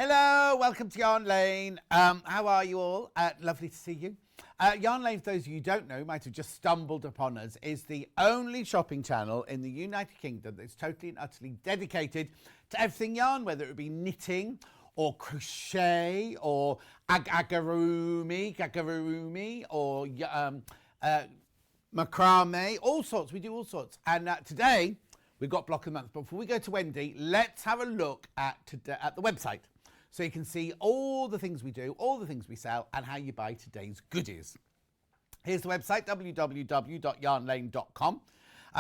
Hello, welcome to Yarn Lane. How are you all? Lovely to see you. Yarn Lane, for those of you who don't know, might have just stumbled upon us, is the only shopping channel in the United Kingdom that's totally and utterly dedicated to everything yarn, whether it be knitting or crochet or agurumi or macrame, all sorts. We do all sorts. And today we've got Block of the Month. But before we go to Wendy, let's have a look at the website. So you can see all the things we do, all the things we sell, and how you buy today's goodies. Here's the website, www.yarnlane.com.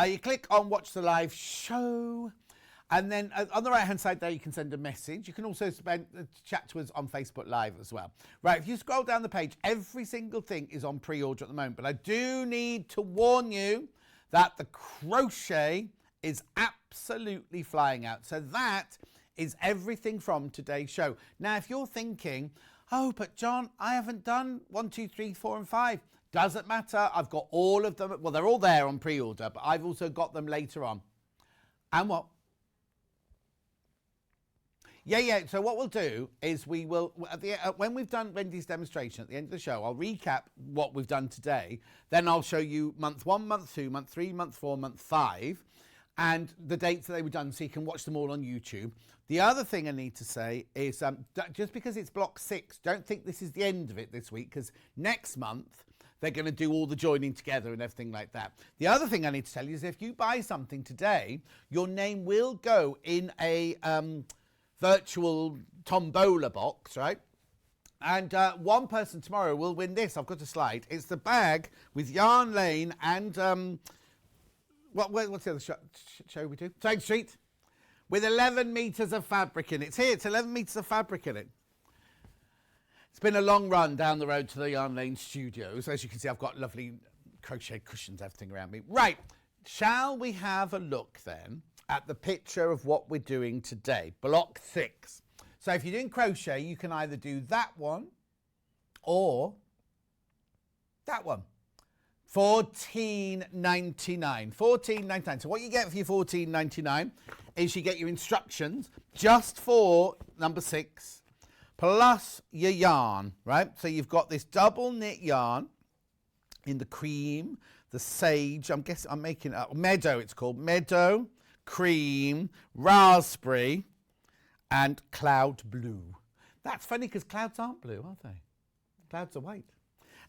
You click on Watch the Live Show, and then on the right-hand side there, you can send a message. You can also chat to us on Facebook Live as well. Right, if you scroll down the page, every single thing is on pre-order at the moment. But I do need to warn you that the crochet is absolutely flying out. So that is everything from today's show. Now, if you're thinking, oh, but John, I haven't done 1, 2, 3, 4, and 5. Doesn't matter. I've got all of them. Well, they're all there on pre-order, but I've also got them later on. And what? Yeah. So what we'll do is we will, when we've done Wendy's demonstration at the end of the show, I'll recap what we've done today. Then I'll show you month 1, month 2, month 3, month 4, month 5. And the dates that they were done, so you can watch them all on YouTube. The other thing I need to say is just because it's block 6, don't think this is the end of it this week, because next month they're going to do all the joining together and everything like that. The other thing I need to tell you is if you buy something today, your name will go in a virtual tombola box, right? And one person tomorrow will win this. I've got a slide. It's the bag with Yarn Lane and what's the other show we do? Side Street, with 11 metres of fabric in it. It's here, it's 11 metres of fabric in it. It's been a long run down the road to the Yarn Lane studios. As you can see, I've got lovely crochet cushions, everything around me. Right, shall we have a look then at the picture of what we're doing today? Block 6. So if you're doing crochet, you can either do that one or that one. $14.99. $14.99. So what you get for your $14.99 is you get your instructions just for number 6 plus your yarn, right? So you've got this double knit yarn in the cream, the sage, I'm making it up, meadow it's called, meadow, cream, raspberry, and cloud blue. That's funny because clouds aren't blue, are they? Clouds are white.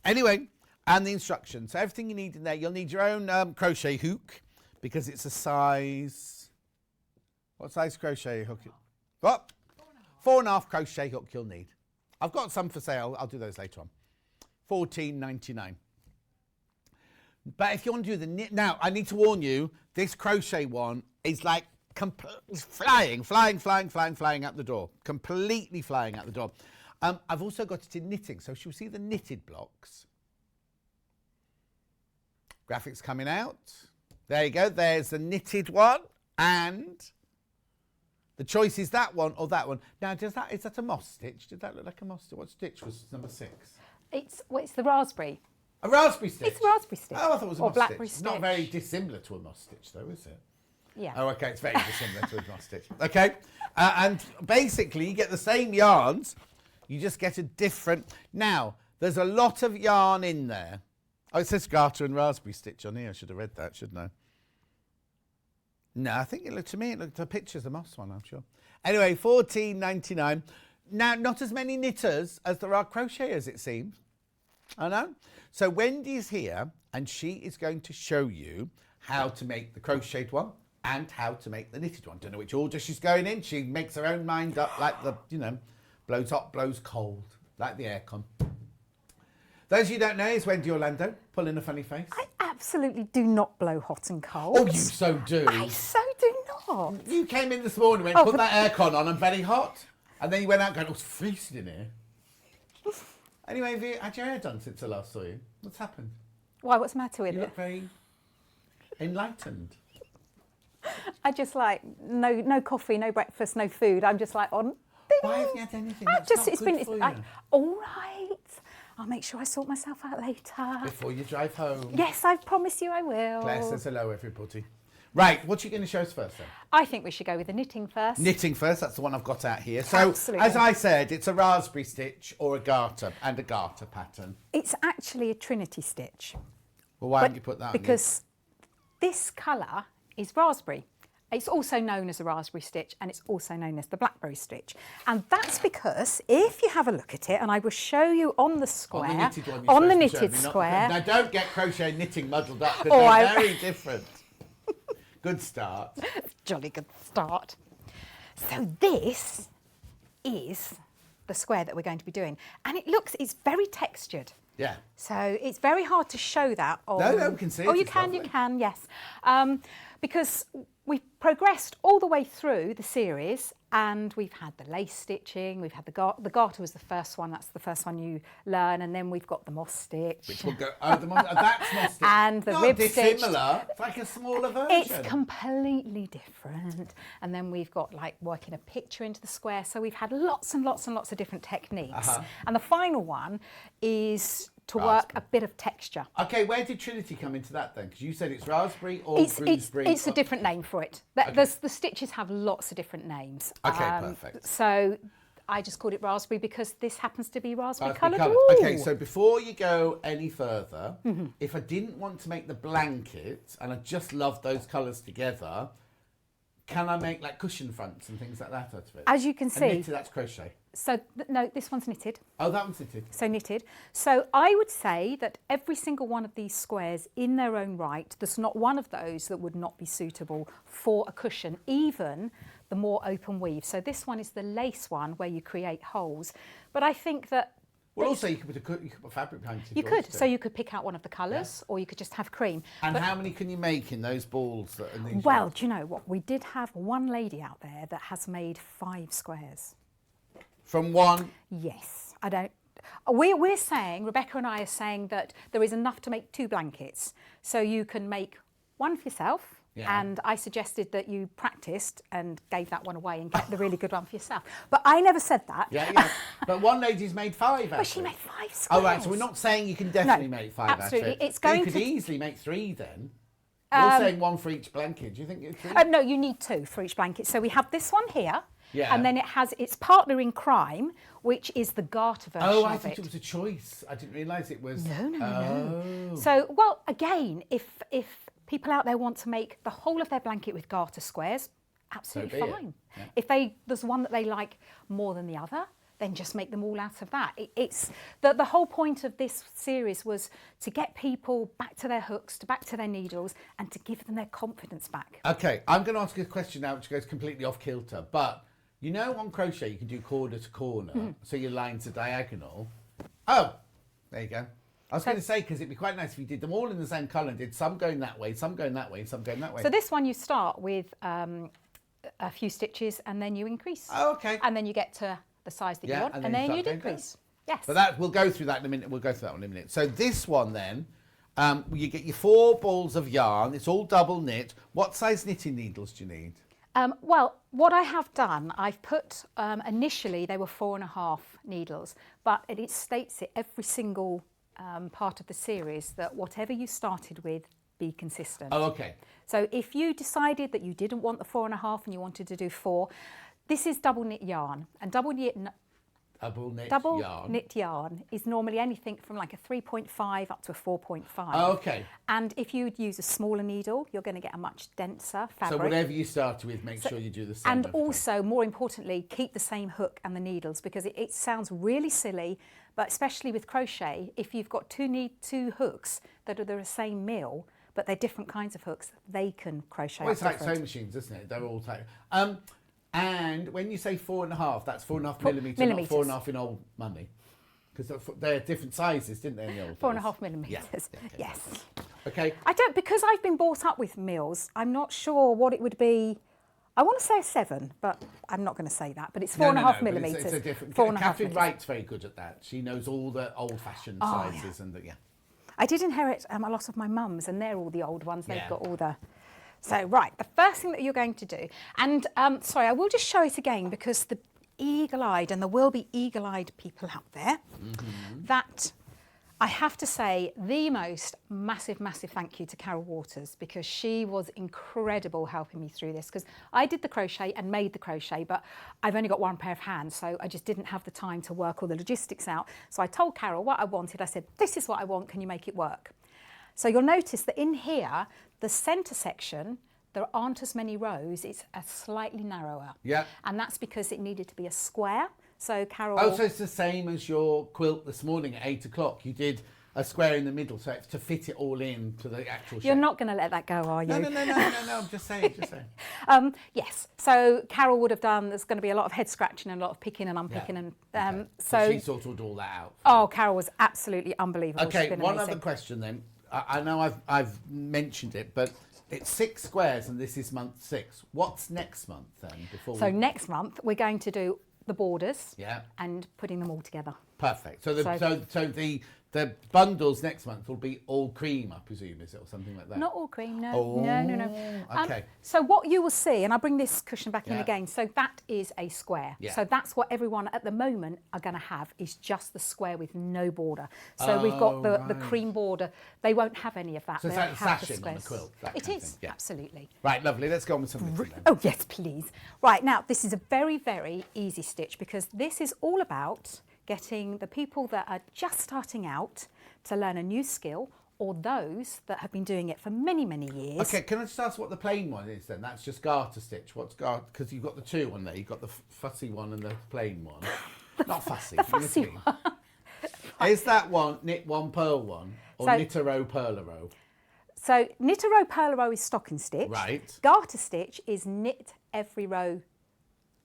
Anyway, and the instructions. So everything you need in there, you'll need your own crochet hook because it's a size, what size crochet hook? What? 4.5 crochet hook you'll need. I've got some for sale. I'll do those later on. $14.99. But if you want to do the knit, now I need to warn you, this crochet one is like flying out the door. Completely flying out the door. I've also got it in knitting. So she'll see the knitted blocks. Graphics coming out. There you go. There's the knitted one. And the choice is that one or that one. Now, is that a moss stitch? Did that look like a moss stitch? What stitch was number 6? It's the raspberry. A raspberry stitch? It's a raspberry stitch. Oh, I thought it was a or moss blackberry stitch. stitch. Not very dissimilar to a moss stitch, though, is it? Yeah. Oh, okay. It's very dissimilar to a moss stitch. Okay. And basically, you get the same yarns. You just get a different... Now, there's a lot of yarn in there. Oh, it says garter and raspberry stitch on here. I should have read that, shouldn't I? No, I think it looked to me, the picture's a moss one, I'm sure. Anyway, $14.99. Now, not as many knitters as there are crocheters, it seems. I know. So Wendy's here, and she is going to show you how to make the crocheted one and how to make the knitted one. Don't know which order she's going in. She makes her own mind up like the, blows hot, blows cold, like the aircon. Those of you who don't know is Wendy Orlando, pulling a funny face. I absolutely do not blow hot and cold. Oh, you so do. I so do not. You came in this morning and went, put that aircon on, I'm very hot. And then you went out going, oh, it's freezing in here. Anyway, have you had your hair done since I last saw you? What's happened? Why, what's the matter with You it? look very enlightened. I just like, no coffee, no breakfast, no food. I'm just like on. Why haven't you had anything? That's not good for you. All right. I'll make sure I sort myself out later. Before you drive home. Yes, I promise you I will. Claire says hello, everybody. Right, what are you going to show us first then? I think we should go with the knitting first. Knitting first, that's the one I've got out here. So, Absolutely. as I said, it's a raspberry stitch or a garter and a garter pattern. It's actually a Trinity stitch. Well, why did you put that on? Because this colour is raspberry. It's also known as a raspberry stitch, and it's also known as the blackberry stitch. And that's because if you have a look at it, and I will show you on the square, on the knitted knitted square. Now, don't get crochet and knitting muddled up because they're very different. Good start. Jolly good start. So this is the square that we're going to be doing. And it's very textured. Yeah. So it's very hard to show that on... No, we can see it. Oh, you It's can, lovely. yes. Because we've progressed all the way through the series, and we've had the lace stitching, we've had the garter was the first one, that's the first one you learn, and then we've got the moss stitch. Which will go, that's moss stitch. And the Not rib stitch. dissimilar, it's like a smaller version. It's completely different. And then we've got like working a picture into the square. So we've had lots and lots and lots of different techniques. And the final one is to work a bit of texture. Okay, where did Trinity come into that then? Because you said it's raspberry or gooseberry. It's a different name for it. The stitches have lots of different names. Okay, perfect. So I just called it raspberry because this happens to be raspberry coloured. Okay, so before you go any further, if I didn't want to make the blanket and I just love those colours together, can I make like cushion fronts and things like that out of it? As you can see. Knitted, that's crochet. So, no, this one's knitted. Oh, that one's knitted. So knitted. So I would say that every single one of these squares in their own right, there's not one of those that would not be suitable for a cushion, even the more open weave. So this one is the lace one where you create holes. But I think that... Well, also you could put fabric behind it. You could. So you could pick out one of the colours, or you could just have cream. And how many can you make in those balls? That are these well, do you know what? We did have one lady out there that has made 5 squares. From one? Yes. I don't... We're saying, Rebecca and I are saying that there is enough to make 2 blankets. So you can make one for yourself. Yeah. And I suggested that you practiced and gave that one away and kept the really good one for yourself. But I never said that. Yeah. But one lady's made 5 But she made 5 squares. Oh, right. So we're not saying you can definitely make 5 absolutely. out of it. It's going you could to... easily make 3 then. You're saying 1 for each blanket. Do you think it's 3? No, you need 2 for each blanket. So we have this one here. Yeah. And then it has its partner in crime, which is the garter version Oh, I of thought it was a choice. I didn't realise it was... No. So, well, again, if people out there want to make the whole of their blanket with garter squares, absolutely fine. Yeah. If there's one that they like more than the other, then just make them all out of that. It's the whole point of this series was to get people back to their hooks, back to their needles, and to give them their confidence back. Okay, I'm going to ask you a question now which goes completely off kilter, but you know on crochet you can do corner to corner, so your lines are diagonal. Oh, there you go. I was going to say, because it'd be quite nice if you did them all in the same colour and did some going that way, some going that way, some going that way. So this one you start with a few stitches and then you increase. Oh, okay. And then you get to the size that you want and then you decrease. Yes. But that we'll go through that in a minute. We'll go through that one in a minute. So this one then, you get your 4 balls of yarn. It's all double knit. What size knitting needles do you need? Well, what I have done, I've put, initially they were 4.5 needles, but it states it every single part of the series that whatever you started with, be consistent. Oh, okay. So if you decided that you didn't want the 4.5 and you wanted to do 4, this is double knit yarn, and double knit yarn is normally anything from like a 3.5 up to a 4.5. Oh, okay. And if you use a smaller needle, you're going to get a much denser fabric. So whatever you start with, make sure you do the same. And also, more importantly, keep the same hook and the needles, because it sounds really silly, but especially with crochet, if you've got two hooks that are the same mill, but they're different kinds of hooks, they can crochet. Well, it's like sewing machines, isn't it? They're all tight. And when you say 4.5, that's 4.5 millimetres, not 4.5 in old money. Because they're different sizes, didn't they, in the old 4.5 millimetres, yeah. Okay. yes. Okay. I don't, because I've been brought up with mills, I'm not sure what it would be. I want to say a 7, but I'm not going to say that. But it's 4.5 millimetres. It's a different. 4.5 Catherine Wright's very good at that. She knows all the old-fashioned sizes yeah. and the, I did inherit a lot of my mum's, and they're all the old ones. They've got all the... So, right, the first thing that you're going to do, and sorry, I will just show it again because the eagle-eyed, and there will be eagle-eyed people out there, that I have to say the most massive thank you to Carol Waters, because she was incredible helping me through this, because I did the crochet and made the crochet, but I've only got one pair of hands, so I just didn't have the time to work all the logistics out. So I told Carol what I wanted. I said, this is what I want, can you make it work? So you'll notice that in here, the centre section, there aren't as many rows, it's a slightly narrower. Yeah. And that's because it needed to be a square. So Carol... Oh, so it's the same as your quilt this morning at 8 o'clock. You did a square in the middle, so it's to fit it all in to the actual shape. You're not going to let that go, are you? No, I'm just saying, Yes, so Carol would have done, there's going to be a lot of head scratching and a lot of picking and unpicking. Okay. And so she sorted all that out. Oh, Carol was absolutely unbelievable. Okay, one amazing. other question then. I know I've mentioned it, but it's 6 squares and this is month 6. What's next month then? So next month we're going to do the borders, and putting them all together. Perfect. So the bundles next month will be all cream, I presume, is it, or something like that? Not all cream, no. Oh, no. Okay. So what you will see, and I'll bring this cushion back in again, so that is a square. Yeah. So that's what everyone at the moment are going to have, is just the square with no border. So we've got the cream border. They won't have any of that. So it's They'll like have the sashing on the squares. quilt. It is, absolutely. Right, lovely. Let's go on with some knitting then. Oh, yes, please. Right, now, this is a very easy stitch, because this is all about getting the people that are just starting out to learn a new skill, or those that have been doing it for many years. Okay, can I just ask what the plain one is then? That's just garter stitch. What's garter? Because you've got the two on there. You've got the fussy one and the plain one. Not fussy. The fussy one. Is that one knit one, purl one, or So- knit a row, purl a row? So knit a row, purl a row is stocking stitch. Right. Garter stitch is knit every row,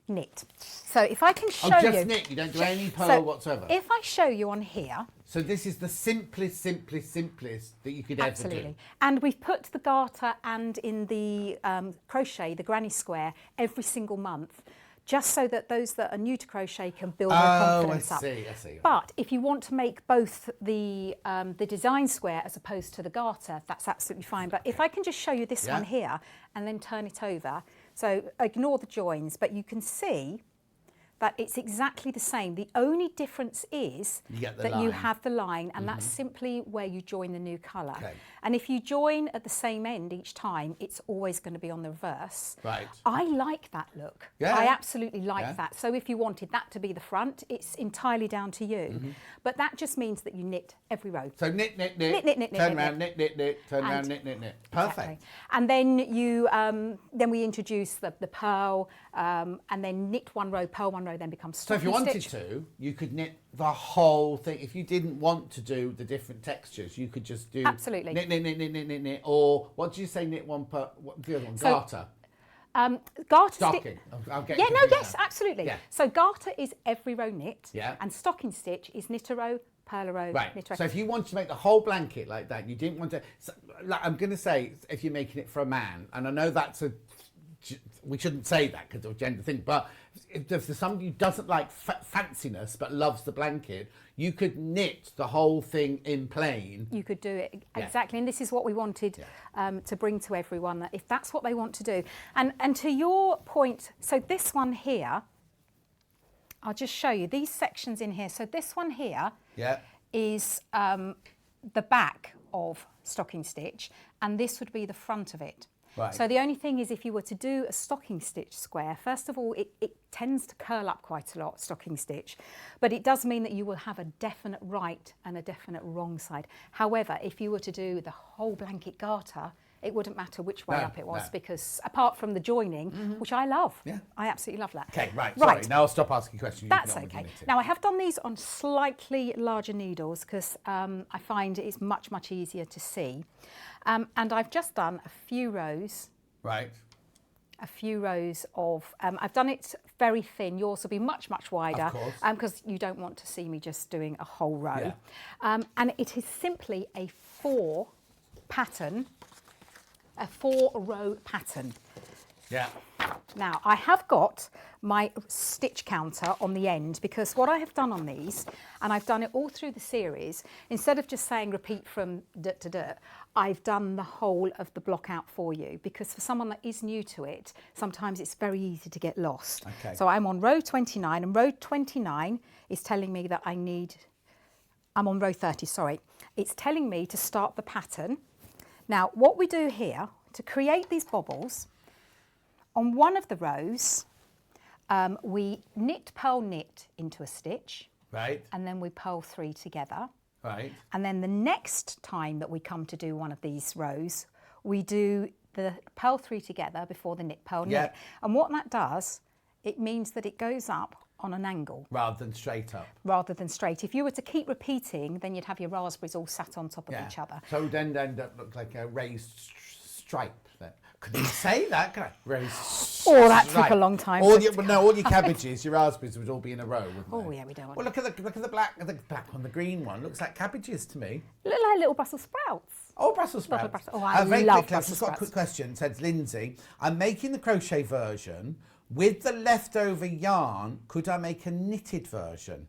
knit. So if I can show Oh, you. just knit. You don't do any purl So whatsoever. if I show you on here. So this is the simplest that you could Absolutely. ever do. And we've put the garter and in the crochet, the granny square, every single month, just so that those that are new to crochet can build their confidence up. I see. But if you want to make both the design square as opposed to the garter, that's absolutely fine. But if I can just show you this one here and then turn it over, so ignore the joins, but you can see that it's exactly the same. The only difference is that you have the line, and that's simply where you join the new colour. Okay. And if you join at the same end each time, it's always going to be on the reverse. Right. I like that look. Yeah. I absolutely like that. So if you wanted that to be the front, it's entirely down to you. But that just means that you knit every row. So knit, Knit, turn around, knit, turn around, knit. Perfect. Exactly. And then you, then we introduce the purl, and then knit one row, purl one row, then becomes So stocking if you wanted stitch. to, you could knit the whole thing. If you didn't want to do the different textures, you could just do Absolutely. knit. Or what do you say? Knit one per. What the other one? So- Garter. Garter Stocking. I'll get Yeah, no, confused yes, now. absolutely. Yeah. So garter is every row knit, Yeah. and stocking stitch is knit a row, purl a row, Right. knit a row. So if you wanted to make the whole blanket like that, you didn't want to. So, like, I'm going to say if you're making it for a man, and I know that's we shouldn't say that because of a gender thing, but if there's somebody who doesn't like fanciness but loves the blanket, you could knit the whole thing in plain. You could do it exactly, and this is what we wanted to bring to everyone, that if that's what they want to do. And to your point, so this one here, I'll just show you these sections in here. So this one here is the back of stocking stitch, and this would be the front of it. Right. So the only thing is, if you were to do a stocking stitch square, first of all, it tends to curl up quite a lot, stocking stitch, but it does mean that you will have a definite right and a definite wrong side. However, if you were to do the whole blanket garter, it wouldn't matter which way up it was, because apart from the joining, which I love, I absolutely love that. Okay, right. Sorry, now I'll stop asking questions. That's okay. Now I have done these on slightly larger needles because I find it's much easier to see. And I've just done a few rows. Right. A few rows of, I've done it very thin. Yours will be much wider. Of course. Because you don't want to see me just doing a whole row. And it is simply a 4-row pattern. Yeah. Now, I have got my stitch counter on the end, because what I have done on these, and I've done it all through the series, instead of just saying repeat from dirt to dirt, I've done the whole of the block out for you, because for someone that is new to it, sometimes it's very easy to get lost. Okay. So I'm on row 29, and row 29 is telling me that I need I'm on row 30, sorry. It's telling me to start the pattern. Now, what we do here, to create these bobbles, on one of the rows, we knit, purl, knit into a stitch. Right. And then we purl 3 together. Right. And then the next time that we come to do one of these rows, we do the purl 3 together before the knit, purl, knit. And what that does, it means that it goes up on an angle. Rather than straight up. Rather than straight. If you were to keep repeating, then you'd have your raspberries all sat on top of each other. So then end up look like a raised stripe then. Could you say that? Can I? Raised Oh, that took a long time. All your cabbages, your raspberries would all be in a row, wouldn't they? Oh yeah, we don't want Well, look at the black one, the green one. Looks like cabbages to me. Look like little Brussels sprouts. Oh, Brussels sprouts. Oh, I very love quickly, I've just got a quick question. Says Lindsay, I'm making the crochet version. With the leftover yarn, could I make a knitted version?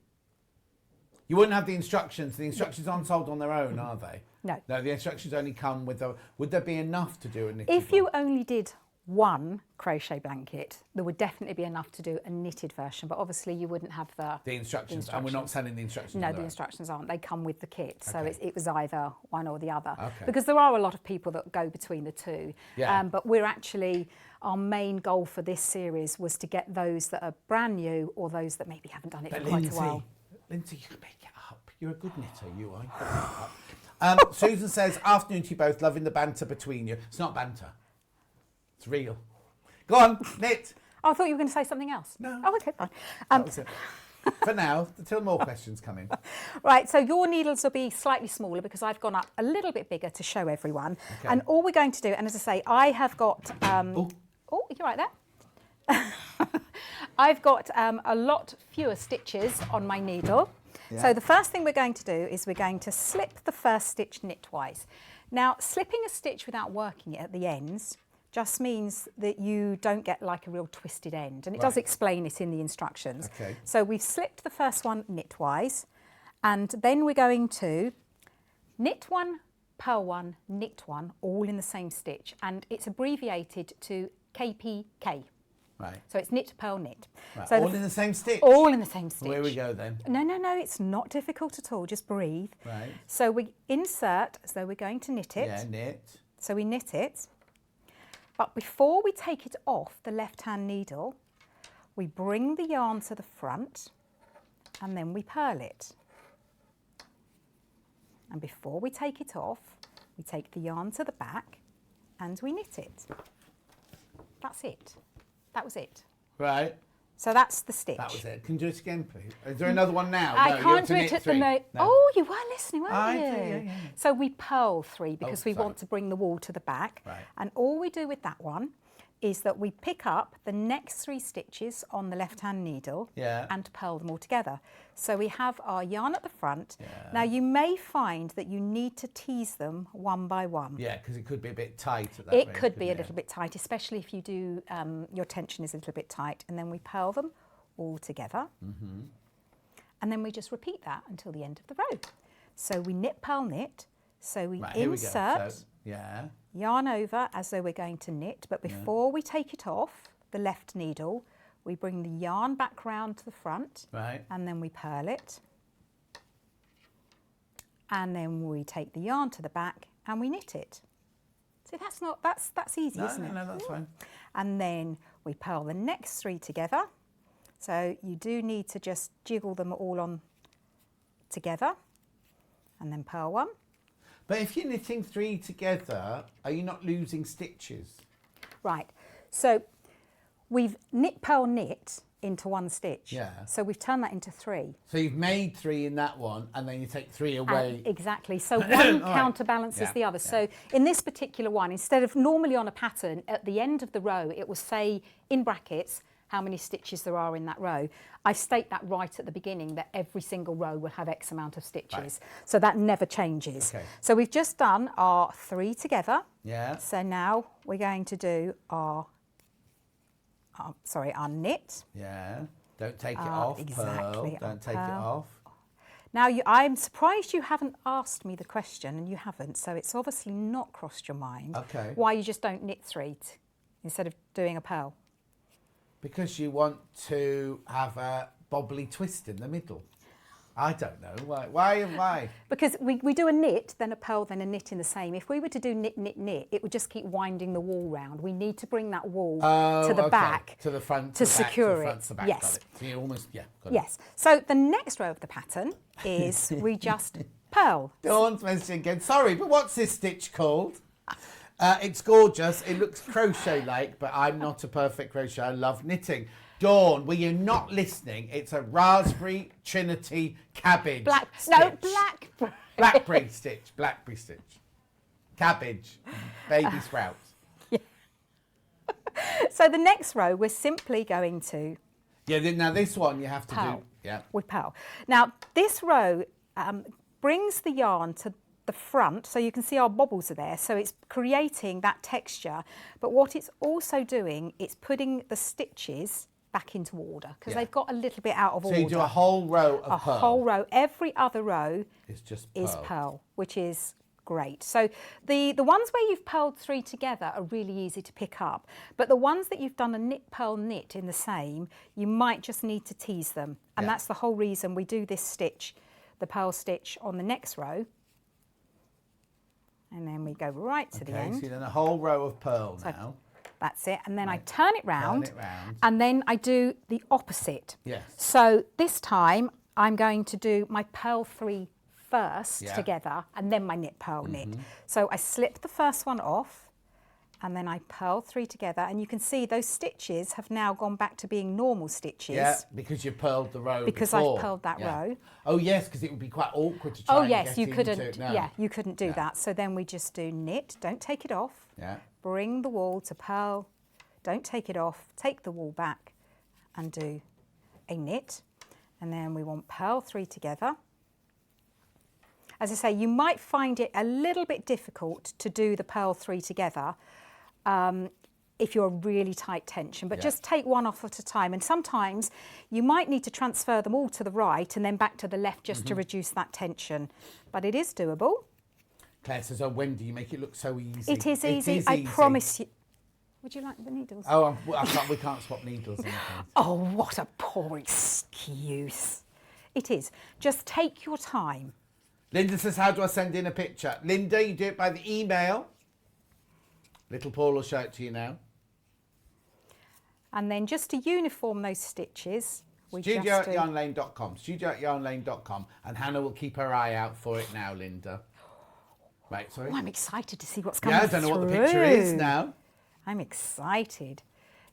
You wouldn't have the instructions. The instructions aren't sold on their own, are they? No. No, the instructions only come with the... Would there be enough to do a knitted If you only did one crochet blanket, there would definitely be enough to do a knitted version, but obviously you wouldn't have the instructions. And we're not selling the instructions. No, the instructions aren't. They come with the kit, so Okay. it was either one or the other. Okay. Because there are a lot of people that go between the two. Yeah. But we're actually, our main goal for this series was to get those that are brand new or those that maybe haven't done it for quite a while. Lindsay, you can make it up. You're a good knitter, you are. You can make it up. Susan says, afternoon to you both, loving the banter between you. It's not banter. It's real. Go on, knit. Oh, I thought you were going to say something else. No. Oh, okay, fine. That was it. For now, until more questions come in. Right, so your needles will be slightly smaller because I've gone up a little bit bigger to show everyone. Okay. And all we're going to do, and as I say, I have got... oh, you're right there. I've got a lot fewer stitches on my needle. Yeah. So the first thing we're going to do is we're going to slip the first stitch knitwise. Now, slipping a stitch without working it at the ends just means that you don't get like a real twisted end. And it does explain it in the instructions. Okay. So we've slipped the first one knitwise, and then we're going to knit one, purl one, knit one, all in the same stitch. And it's abbreviated to KPK. Right. So it's knit, purl, knit. Right. So All in the same stitch? All in the same stitch. Well, here we go then. No, it's not difficult at all. Just breathe. Right. So we insert as though we're going to knit it. Yeah, knit. So we knit it. But before we take it off the left-hand needle, we bring the yarn to the front and then we purl it. And before we take it off, we take the yarn to the back and we knit it. That's it. That was it. Right. So that's the stitch. That was it. Can you do it again, please? Is there another one now? I No, you can't have to do knit it at three. the moment. No. Oh, you were listening, weren't I you? do, yeah. So we purl 3 because we sorry. want to bring the wool to the back. Right. And all we do with that one is that we pick up the next 3 stitches on the left-hand needle and purl them all together. So we have our yarn at the front. Yeah. Now you may find that you need to tease them one by one. Yeah, because it could be a bit tight at that It rate, could be a couldn't it? little bit tight, especially if you do, your tension is a little bit tight. And then we purl them all together. Mm-hmm. And then we just repeat that until the end of the row. So we knit, purl, knit. So we insert yarn over as though we're going to knit, but before we take it off the left needle, we bring the yarn back round to the front, and then we purl it. And then we take the yarn to the back and we knit it. See, that's easy, isn't it? No, that's fine. And then we purl the next 3 together. So you do need to just jiggle them all on together and then purl one. But if you're knitting 3 together, are you not losing stitches? Right. So we've knit, purl, knit into 1 stitch. Yeah. So we've turned that into 3. So you've made 3 in that one, and then you take 3 away. Exactly. So one counterbalances the other. So in this particular one, instead of normally on a pattern, at the end of the row, it will say in brackets how many stitches there are in that row. I state that right at the beginning, that every single row will have X amount of stitches. Right. So that never changes. Okay. So we've just done our 3 together. Yeah. So now we're going to do our knit. Yeah. Don't take it off. Exactly. Pearl. Don't take it off. Now, I'm surprised you haven't asked me the question, and you haven't, so it's obviously not crossed your mind why you just don't knit 3 instead of doing a purl. Because you want to have a bobbly twist in the middle. I don't know. Why? Because we do a knit, then a purl, then a knit in the same. If we were to do knit, knit, knit, it would just keep winding the wool round. We need to bring that wool to the back. To the front. To secure it. To the back, yes. got it. So you almost, got it. Yes. So the next row of the pattern is we just purl. Dawn's messaging again. Sorry, but what's this stitch called? It's gorgeous. It looks crochet-like, but I'm not a perfect crochet. I love knitting. Dawn, were you not listening? It's a raspberry trinity cabbage stitch. Blackberry stitch. Blackberry stitch. Cabbage. Baby sprouts. Yeah. So the next row, we're simply going to... Yeah, now this one you have to purl. do... Yeah. We purl. Now, this row brings the yarn to the front, so you can see our bobbles are there, so it's creating that texture. But what it's also doing, it's putting the stitches back into order because they've got a little bit out of order. So you do a whole row of purl. A whole row. Every other row is just purl. Purl, which is great. So the ones where you've purled 3 together are really easy to pick up, but the ones that you've done a knit, purl, knit in the same, you might just need to tease them, and that's the whole reason we do this stitch, the purl stitch, on the next row. And then we go right to the end. So you've done a whole row of purl now. That's it. And then I turn it round. And then I do the opposite. Yes. So this time I'm going to do my purl 3 first together and then my knit, purl, knit. So I slip the first one off and then I purl 3 together, and you can see those stitches have now gone back to being normal stitches. Yeah, because you purled the row because before. I've purled that row. Oh yes, because it would be quite awkward to try and get you couldn't. into it. No. Yeah, you couldn't do that. So then we just do knit, don't take it off. Yeah. Bring the wool to purl, don't take it off, take the wool back and do a knit. And then we want purl 3 together. As I say, you might find it a little bit difficult to do the purl 3 together if you're a really tight tension, but just take one off at a time. And sometimes you might need to transfer them all to the right and then back to the left just to reduce that tension. But it is doable. Claire says, oh, Wendy, you make it look so easy. It is easy, I promise you. Would you like the needles? Oh, we can't swap needles. Oh, what a poor excuse. It is. Just take your time. Linda says, how do I send in a picture? Linda, you do it by the email. Little Paul will show it to you now. And then just to uniform those stitches, we Studio@yarnlane.com. Studio@yarnlane.com. And Hannah will keep her eye out for it now, Linda. Right, sorry. Oh, I'm excited to see what's coming through. Yeah, I don't know what the picture is now. I'm excited.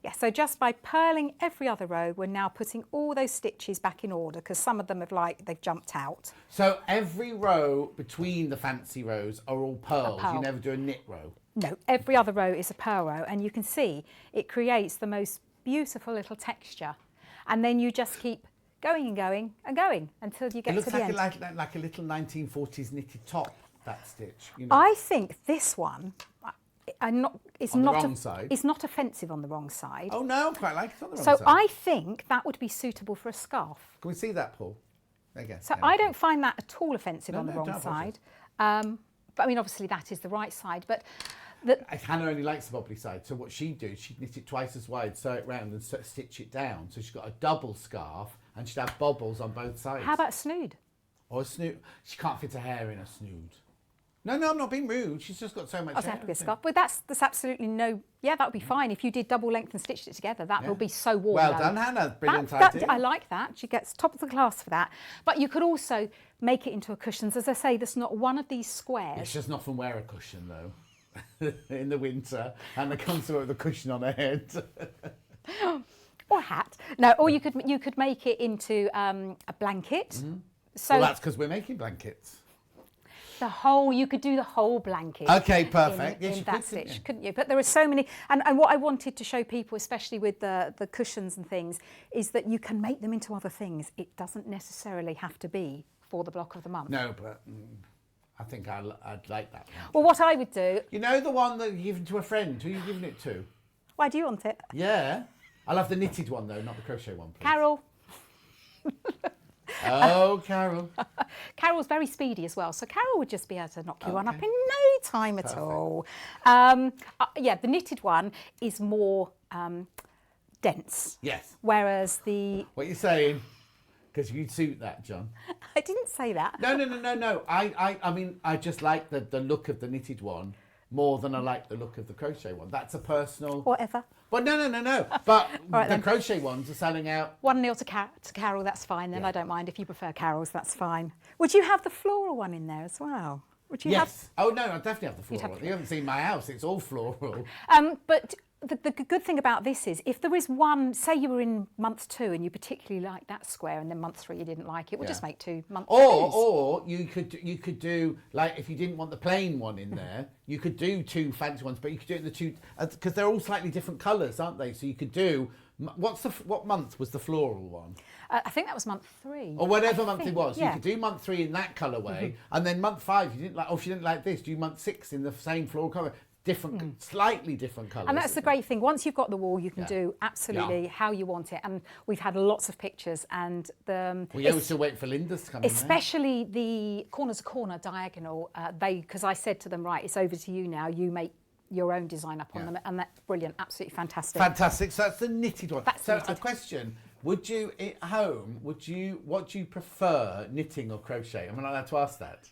Yeah, so just by purling every other row, we're now putting all those stitches back in order because some of them have they've jumped out. So every row between the fancy rows are all pearls. You never do a knit row. No, every other row is a purl row, and you can see it creates the most beautiful little texture. And then you just keep going and going and going until you get to the end. It looks like a little 1940s knitted top, that stitch. You know. I think this one... It's not offensive on the wrong side. Oh no, I quite like it on the wrong side. So I think that would be suitable for a scarf. Can we see that, Paul? There you go. So I don't find that at all offensive on the wrong side. But I mean, obviously that is the right side. But Hannah only likes the bobbly side. So what she'd do is she'd knit it twice as wide, sew it round and stitch it down. So she's got a double scarf and she'd have bobbles on both sides. How about a snood? Or a snood. She can't fit her hair in a snood. No, I'm not being rude. She's just got so much hair. Have to be a scarf. But that's absolutely no... Yeah, that would be fine. If you did double length and stitched it together, that would be so warm. Well done, Hannah. Brilliant idea. I like that. She gets top of the class for that. But you could also make it into a cushion. As I say, there's not one of these squares. She doesn't often wear a cushion, though, in the winter. Hannah comes to her with a cushion on her head. Or a hat. No, or you could make it into a blanket. So well, that's because we're making blankets. You could do the whole blanket. Okay, perfect. In that stitch, couldn't you? But there are so many, and what I wanted to show people, especially with the cushions and things, is that you can make them into other things. It doesn't necessarily have to be for the block of the month. No, but I think I'd like that one. Well, what I would do... You know the one that you've given to a friend? Who are you giving it to? Why do you want it? Yeah. I love the knitted one, though, not the crochet one, please. Carol. Oh, Carol. Carol's very speedy as well, so Carol would just be able to knock you one up in no time at all. Yeah, the knitted one is more dense. Yes. Whereas What are you saying? Because you'd suit that, John. I didn't say that. No. I mean, I just like the look of the knitted one more than I like the look of the crochet one. That's a personal... Whatever. Well, no. But Right, the then. crochet ones are selling out. 1-0 to Carol, that's fine. Then I don't mind if you prefer Carol's, that's fine. Would you have the floral one in there as well? Would you Yes. Oh, no, I definitely have the floral have one. the- You haven't seen my house. It's all floral. But the good thing about this is if there is one, say you were in month 2 and you particularly liked that square and then month 3 you didn't like it, we'll just make 2 month 2s. Or you could do, like, if you didn't want the plain one in there, you could do 2 fancy ones, but you could do it in the 2, because they're all slightly different colours, aren't they? So you could do, what month was the floral one? I think that was month 3. Or whatever month it was. Yeah. You could do month 3 in that colourway, and then month 5, you didn't like, if you didn't like this, do month 6 in the same floral colour. Different, slightly different colours. And that's the great thing. Once you've got the wall, you can do absolutely Yeah. how you want it. And we've had lots of pictures. And We always still wait for Linda's to come in there. especially the corner to corner diagonal, because I said to them, right, it's over to you now. You make your own design up on them, and that's brilliant, absolutely fantastic. Fantastic. So that's the knitted one. That's so knitted. a question: would you at home? What do you prefer, knitting or crochet? Am I not allowed to ask that?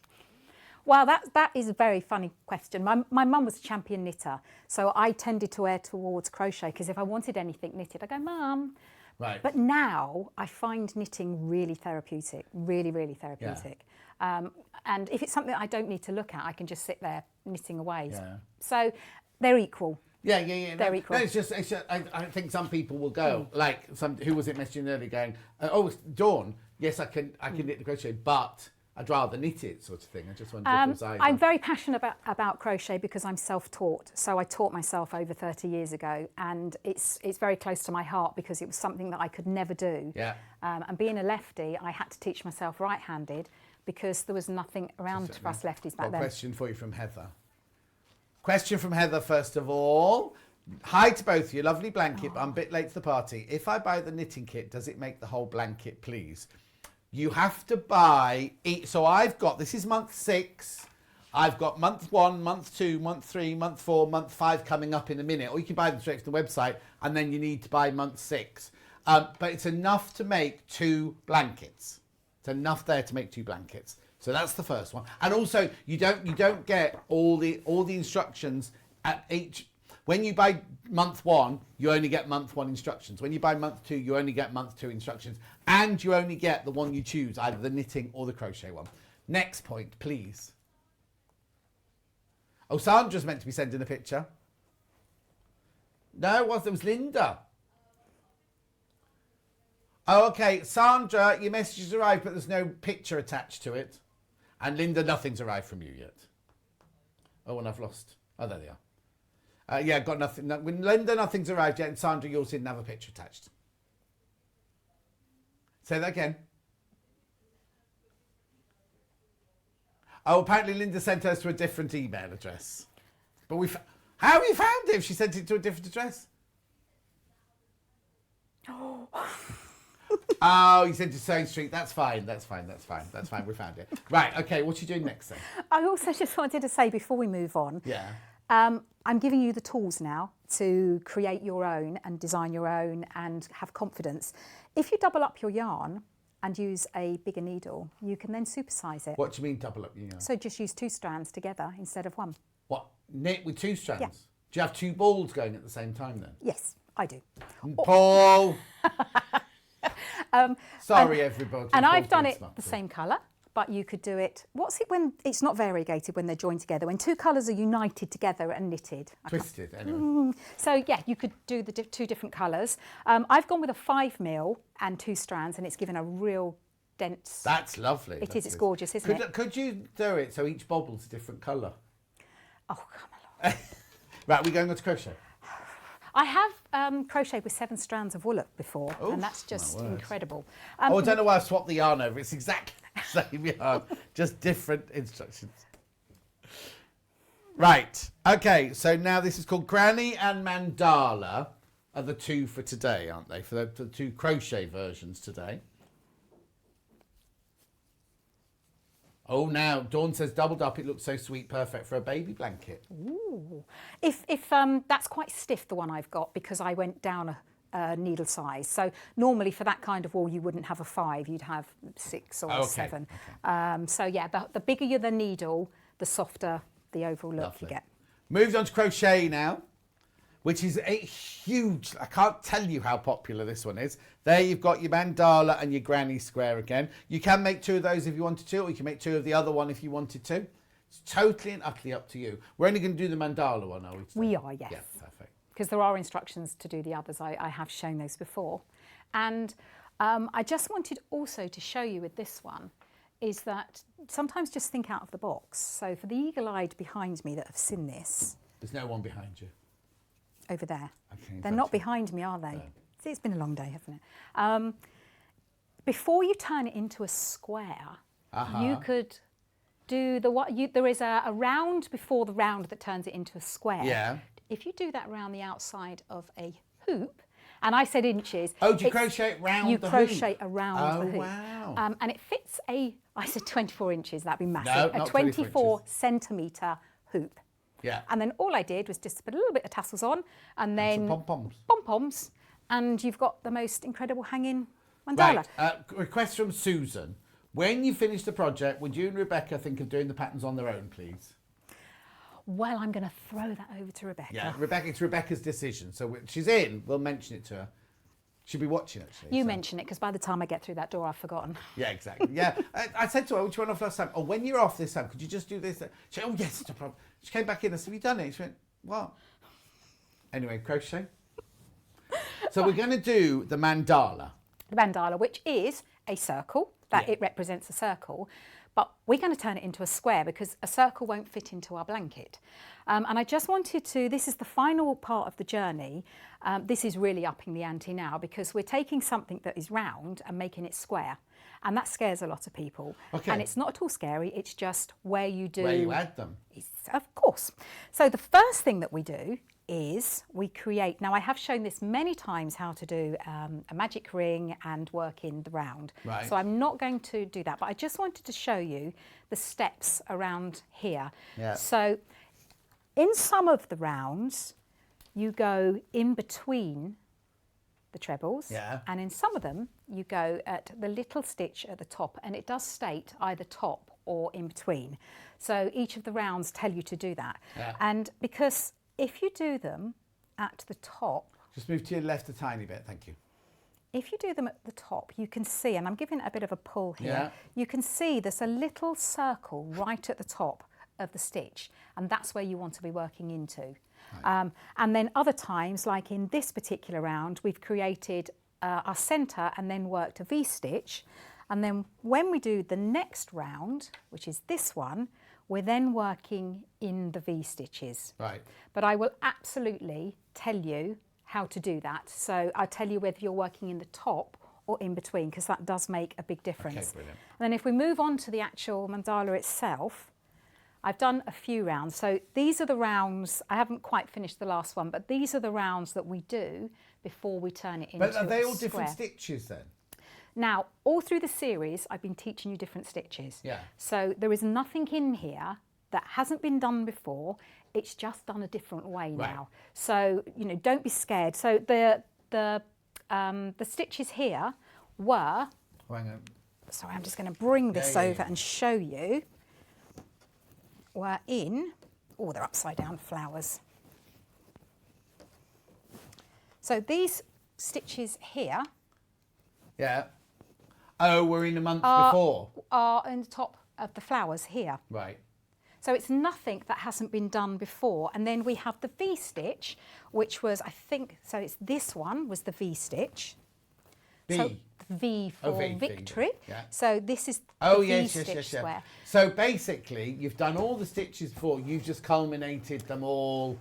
Well, that is a very funny question. My mum was a champion knitter, so I tended to err towards crochet because if I wanted anything knitted, I go, Mum. Right. But now I find knitting really therapeutic, really, really therapeutic. And if it's something I don't need to look at, I can just sit there knitting away. Yeah. So they're equal. Yeah. They're No, equal. it's just I think some people will go like who was it messaging earlier going, oh, it's Dawn. Yes, I can knit the crochet, but I'd rather knit it, sort of thing. I just wondered if it was either. I'm very passionate about crochet because I'm self-taught. So I taught myself over 30 years ago, and it's very close to my heart because it was something that I could never do. Yeah. And being a lefty, I had to teach myself right-handed because there was nothing around for us lefties back then. Question for you from Heather. Question from Heather, first of all. Hi to both of you. Lovely blanket, but I'm a bit late to the party. If I buy the knitting kit, does it make the whole blanket, please? You have to buy each. So I've got, this is month 6. I've got month 1, month 2, month 3, month 4, month 5 coming up in a minute. Or you can buy them straight from the website, and then you need to buy month 6. But it's enough to make 2 blankets. It's enough there to make 2 blankets. So that's the first one. And also, you don't get all the instructions at each. When you buy month 1, you only get month 1 instructions. When you buy month 2, you only get month 2 instructions. And you only get the one you choose, either the knitting or the crochet one. Next point, please. Oh, Sandra's meant to be sending a picture. No, it was Linda. Oh, okay. Sandra, your message has arrived, but there's no picture attached to it. And Linda, nothing's arrived from you yet. Oh, and I've lost. Oh, there they are. Yeah, got nothing. No, when Linda, nothing's arrived yet, and Sandra, yours didn't have a picture attached. Say that again. Oh, apparently Linda sent hers to a different email address. But how have you found it if she sent it to a different address? Oh, you sent it to Sewing Street. That's fine. That's fine. We found it. Right. Okay. What are you doing next then? I also just wanted to say before we move on, Yeah. I'm giving you the tools now to create your own and design your own and have confidence. If you double up your yarn and use a bigger needle, you can then supersize it. What do you mean double up your yarn? So just use 2 strands together instead of 1. What? Knit with 2 strands? Yeah. Do you have 2 balls going at the same time then? Yes, I do. Paul! Sorry, everybody. And Paul's I've done being it smart. the same colour, but you could do it, what's it when it's not variegated, when they're joined together, when 2 colours are united together and knitted. Twisted, anyway. So yeah, you could do the 2 different colours. I've gone with a 5mm and 2 strands, and it's given a real dense... That's lovely. It is, it's gorgeous, isn't it? Could you do it so each bobble's a different colour? Oh, come along. Right, we're going on to crochet. I have crocheted with 7 strands of wool before, Oof, and that's just my word. incredible. Oh, I don't know why I've swapped the yarn over. It's exactly the same yarn, just different instructions. Right. Okay, so now this is called Granny and Mandala are the 2 for today, aren't they? For the 2 crochet versions today. Oh, now Dawn says doubled up. It looks so sweet, perfect for a baby blanket. Ooh. If that's quite stiff, the one I've got, because I went down needle size. So normally for that kind of wool you wouldn't have a 5, you'd have 6 or 7. So yeah, the bigger the needle, the softer the overall look you get. Moved on to crochet now, which is a huge, I can't tell you how popular this one is. There you've got your mandala and your granny square again. You can make 2 of those if you wanted to, or you can make 2 of the other one if you wanted to. It's totally and utterly up to you. We're only going to do the mandala one, are we? We are, yes. Yeah, perfect. Because there are instructions to do the others. I have shown those before. And I just wanted also to show you with this one is that sometimes just think out of the box. So for the eagle-eyed behind me that have seen this. There's no one behind you. Over there. Okay, they're not behind me, are they? No. See, it's been a long day, hasn't it? Before you turn it into a square, you could do there is a round before the round that turns it into a square. Yeah. If you do that around the outside of a hoop, and I said inches. Oh, do you crochet around the hoop? You crochet around the hoop. Oh, wow. And it fits I said 24 inches, that'd be massive. No, a not 24 centimetre hoop. Yeah. And then all I did was just put a little bit of tassels on and then pom-poms. Pom-poms. And you've got the most incredible hanging mandala. Right. Request from Susan. When you finish the project, would you and Rebecca think of doing the patterns on their own, please? Well, I'm going to throw that over to Rebecca. Yeah, it's Rebecca's decision. So she's in, we'll mention it to her. She'll be watching, actually. You mention it, because by the time I get through that door, I've forgotten. Yeah, exactly. Yeah. I said to her, which went off last time? Oh, when you're off this time, could you just do this? She went, oh, yes, no problem. She came back in and said, have you done it? She went, what? Anyway, crochet. So we're going to do the mandala. The mandala, which is a circle, it represents a circle. But we're going to turn it into a square because a circle won't fit into our blanket. And I just wanted to, this is the final part of the journey. This is really upping the ante now because we're taking something that is round and making it square. And that scares a lot of people. Okay. And it's not at all scary, it's just where you do... Where you add them. Of course. So the first thing that we do is we create, now I have shown this many times how to do a magic ring and work in the round. Right. So I'm not going to do that, but I just wanted to show you the steps around here. Yeah. So in some of the rounds, you go in between the trebles, and in some of them you go at the little stitch at the top, and it does state either top or in between. So each of the rounds tell you to do that. And because if you do them at the top... Just move to your left a tiny bit, thank you. If you do them at the top, you can see, and I'm giving it a bit of a pull here, you can see there's a little circle right at the top of the stitch, and that's where you want to be working into. Right. And then other times, like in this particular round, we've created our centre and then worked a V-stitch. And then when we do the next round, which is this one, we're then working in the V-stitches. Right. But I will absolutely tell you how to do that. So I'll tell you whether you're working in the top or in between, because that does make a big difference. Okay, brilliant. And then if we move on to the actual mandala itself, I've done a few rounds. So these are the rounds, I haven't quite finished the last one, but these are the rounds that we do before we turn it into a square. But are they all different stitches then? Now, all through the series, I've been teaching you different stitches. Yeah. So there is nothing in here that hasn't been done before. It's just done a different way now. So, you know, don't be scared. So the stitches here were... Hang on. Sorry, I'm just going to bring this over and show you. Were in... Oh, they're upside down flowers. So these stitches here... Yeah. Oh, we're in a month before. Are on the top of the flowers here. Right. So it's nothing that hasn't been done before. And then we have the V-stitch, which was, I think, so it's this one was the V-stitch. V. So V for victory. Yeah. So this is the V-stitch square. So basically, you've done all the stitches before. You've just culminated them all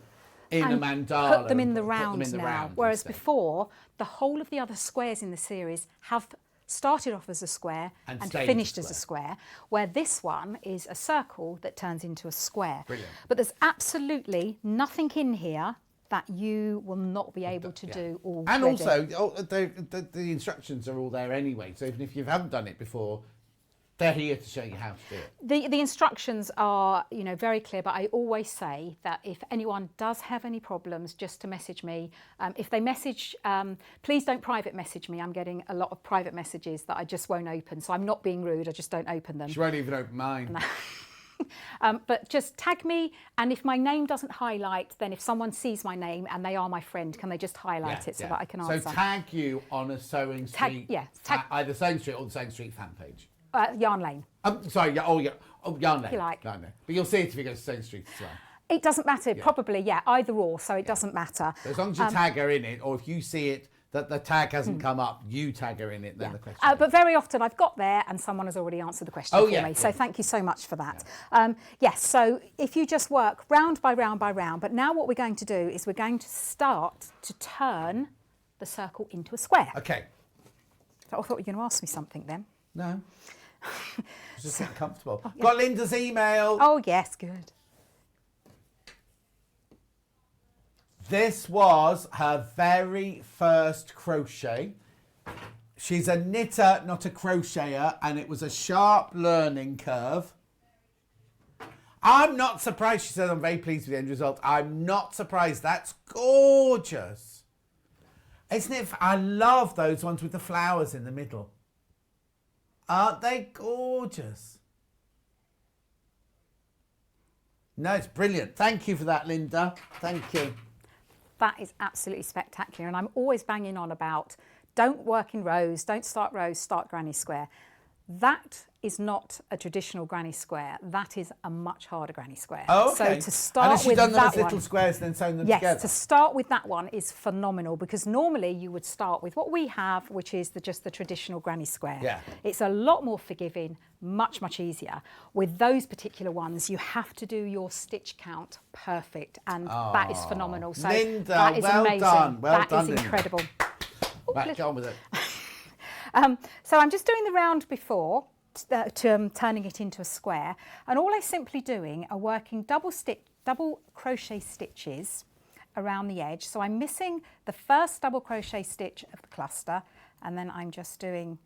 in a mandala. Put them in the rounds now. Whereas before, the whole of the other squares in the series have started off as a square and finished as a square, where this one is a circle that turns into a square. Brilliant. But there's absolutely nothing in here that you will not be able to do already. And also, the instructions are all there anyway, so even if you haven't done it before, They're here to show you how to do it. The instructions are, you know, very clear, but I always say that if anyone does have any problems, just to message me. If they message, please don't private message me. I'm getting a lot of private messages that I just won't open. So I'm not being rude, I just don't open them. She won't even open mine. But just tag me, and if my name doesn't highlight, then if someone sees my name and they are my friend, can they just highlight it so that I can answer? So tag you on a Sewing Street, either Sewing Street or the Sewing Street fan page. Yarn Lane. Sorry, Yarn Lane. If you like. Yarn Lane. But you'll see it if you go to Sewing Street as well. It doesn't matter, probably, either or, so it doesn't matter. So as long as you tag her in it, or if you see it, that the tag hasn't come up, you tag her in it, then the question. But very often I've got there and someone has already answered the question for me. So thank you so much for that. Yes, so if you just work round by round by round, but now what we're going to do is we're going to start to turn the circle into a square. Okay. So I thought you were going to ask me something then. No. It's just getting comfortable. Got Linda's email. Oh, yes, good. This was her very first crochet. She's a knitter, not a crocheter, and it was a sharp learning curve. I'm not surprised. She said, I'm very pleased with the end result. I'm not surprised. That's gorgeous. Isn't it? I love those ones with the flowers in the middle. Aren't they gorgeous? No, it's brilliant. Thank you for that, Linda. Thank you. That is absolutely spectacular. And I'm always banging on about don't work in rows, don't start rows, start granny square. That is not a traditional granny square. That is a much harder granny square. Oh, okay. So to start with that one, done those little squares and then sewn them together? Yes, to start with that one is phenomenal, because normally you would start with what we have, which is just the traditional granny square. Yeah. It's a lot more forgiving, much, much easier. With those particular ones, you have to do your stitch count perfect, and that is phenomenal. So Linda, that is well amazing. done. Well that done, is Linda. incredible. Back on with it. So I'm just doing the round before, turning it into a square, and all I'm simply doing are working double crochet stitches around the edge. So I'm missing the first double crochet stitch of the cluster, and then I'm just doing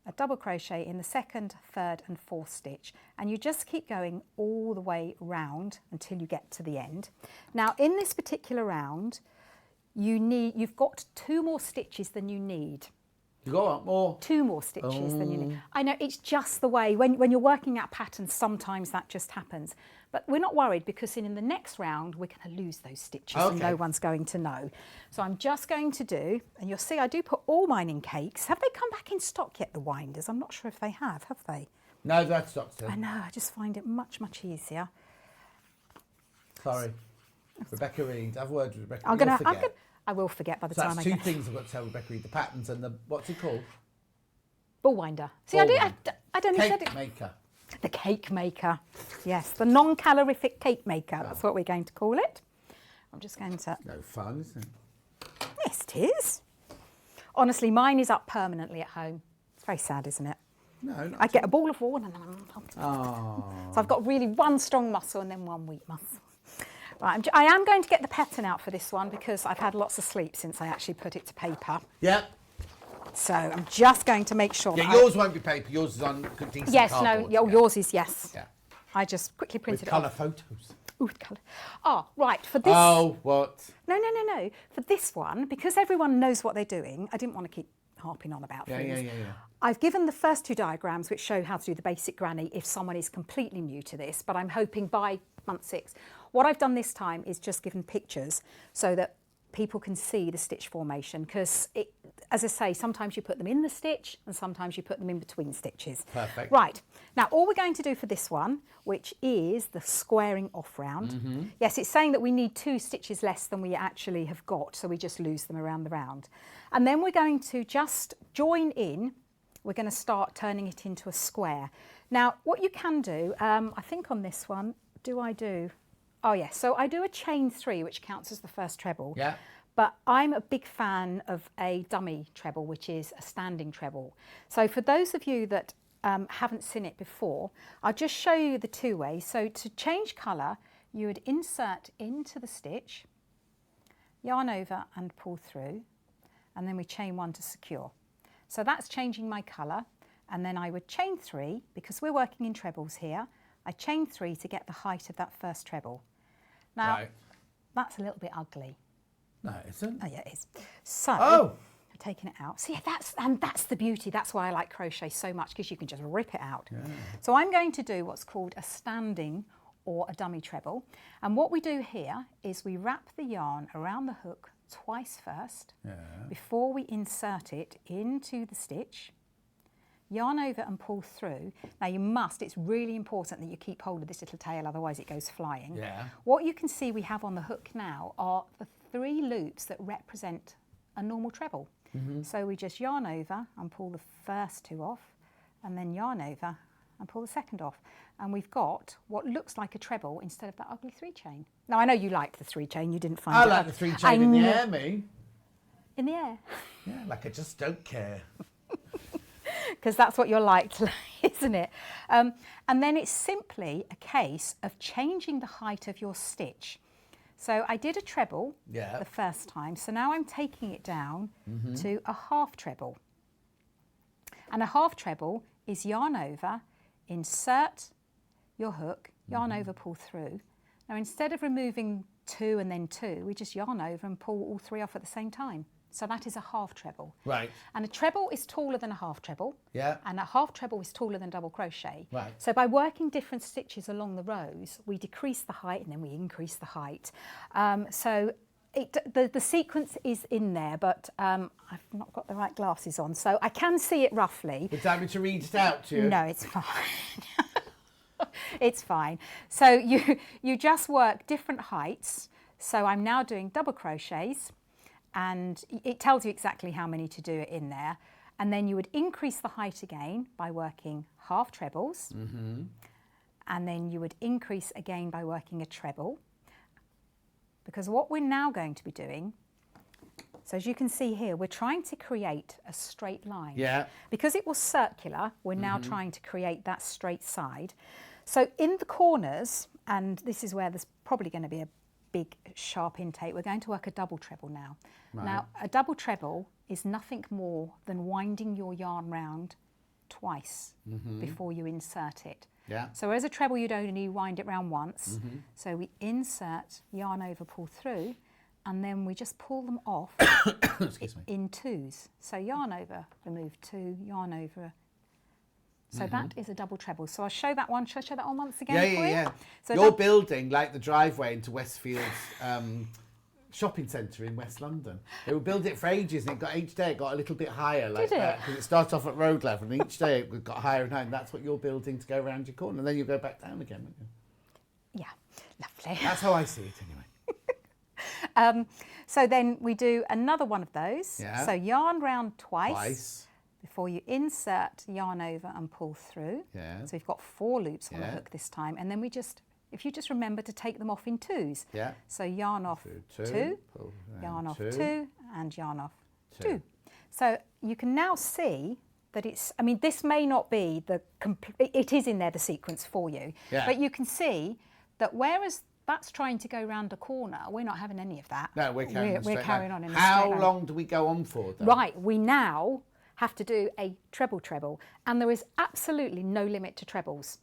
a double crochet in the second, third and fourth stitch, and you just keep going all the way round until you get to the end. Now in this particular round you've got 2 more stitches than you need. You got more? 2 more stitches than you need. I know, it's just the way, when you're working out patterns, sometimes that just happens. But we're not worried, because in the next round, we're going to lose those stitches and no one's going to know. So I'm just going to do, and you'll see I do put all mine in cakes. Have they come back in stock yet, the winders? I'm not sure if they have they? No, that's stock still. I know, I just find it much, much easier. Sorry. Rebecca Reed. I've worked with Rebecca. I will forget by the so time that's I two get... things I've got to tell Rebecca Reed, the patterns and the, what's it called? Ball winder. See, Ball I don't know. Cake maker. The cake maker. Yes, the non-calorific cake maker. That's what we're going to call it. I'm just going to... No fun, isn't it? Yes, it is. Honestly, mine is up permanently at home. It's very sad, isn't it? No, not I get a ball of wool and then Oh. So I've got really one strong muscle and then one weak muscle. Right, I am going to get the pattern out for this one, because I've had lots of sleep since I actually put it to paper. Yep. So I'm just going to make sure. Yeah, yours won't be paper. Yours is on decent yes, cardboard. no, yours is yes. Yeah. I just quickly printed With it colour off. photos. Ooh, colour. Oh, right, for this... Oh, what? No. For this one, because everyone knows what they're doing, I didn't want to keep harping on about things. Yeah. I've given the first 2 diagrams which show how to do the basic granny if someone is completely new to this, but I'm hoping by month 6. What I've done this time is just given pictures so that people can see the stitch formation, because, as I say, sometimes you put them in the stitch and sometimes you put them in between stitches. Perfect. Right, now all we're going to do for this one, which is the squaring off round. Yes, it's saying that we need 2 stitches less than we actually have got, so we just lose them around the round. And then we're going to just join in, we're going to start turning it into a square. Now, what you can do, I think on this one, oh yes, so I do a chain 3, which counts as the first treble. Yeah. But I'm a big fan of a dummy treble, which is a standing treble. So for those of you that haven't seen it before, I'll just show you the 2 ways. So to change colour, you would insert into the stitch, yarn over and pull through, and then we chain 1 to secure. So that's changing my colour. and then I would chain 3, because we're working in trebles here. I chain 3 to get the height of that first treble. Now, that's a little bit ugly. No, it isn't. Oh, yeah, it is. So, Oh! I'm taking it out. See, that's the beauty. That's why I like crochet so much, because you can just rip it out. Yeah. So I'm going to do what's called a standing or a dummy treble. And what we do here is we wrap the yarn around the hook twice first, before we insert it into the stitch. Yarn over and pull through. Now you must, it's really important that you keep hold of this little tail, otherwise it goes flying. Yeah. What you can see we have on the hook now are the 3 loops that represent a normal treble. So we just yarn over and pull the first 2 off, and then yarn over and pull the second off. And we've got what looks like a treble instead of that ugly 3 chain. Now I know you liked the 3 chain, you didn't find it. I like the 3 chain in the air, me. In the air? Yeah, like I just don't care. Because that's what you're like, isn't it? And then it's simply a case of changing the height of your stitch. So I did a treble the first time, so now I'm taking it down to a half treble. And a half treble is yarn over, insert your hook, yarn over, pull through. Now instead of removing 2 and then 2, we just yarn over and pull all 3 off at the same time. So that is a half treble. Right. And a treble is taller than a half treble. Yeah. And a half treble is taller than double crochet. Right. So by working different stitches along the rows, we decrease the height and then we increase the height. So the sequence is in there, but I've not got the right glasses on, so I can see it roughly. Would you like me to read it out to you? No, it's fine. It's fine. So you just work different heights. So I'm now doing double crochets, and it tells you exactly how many to do it in there. And then you would increase the height again by working half trebles. And then you would increase again by working a treble. Because what we're now going to be doing, so as you can see here, we're trying to create a straight line. Yeah. Because it was circular, we're now trying to create that straight side. So in the corners, and this is where there's probably going to be a big sharp intake, we're going to work a double treble now. Right. Now a double treble is nothing more than winding your yarn round twice before you insert it. Yeah. So whereas a treble you'd only wind it round once, so we insert, yarn over, pull through, and then we just pull them off Excuse me. in 2s. So yarn over, remove 2, yarn over. So that is a double treble. So I'll show that one. Shall I show that one once again for you? Yeah. So You're building like the driveway into Westfield's shopping centre in West London. They would build it for ages, and each day it got a little bit higher like Did it? that. Because it started off at road level, and each day it got higher and higher, and that's what you're building to go around your corner. And then you go back down again, won't you? Yeah, lovely. That's how I see it anyway. So then we do another one of those. Yeah. So yarn round Twice. before you insert, yarn over and pull through. Yeah. So we've got 4 loops on the Yeah. hook this time, and then we just, if you just remember to take them off in 2s. Yeah. So yarn off So 2, pull round yarn off 2. 2, and yarn off 2. 2. So you can now see that it's, I mean, this may not be the, it is in there, the sequence for you, Yeah. but you can see that whereas that's trying to go round a corner, we're not having any of that. No, we're carrying on in a How straight line. long do we go on for, though? Right, we now have to do a treble, and there is absolutely no limit to trebles.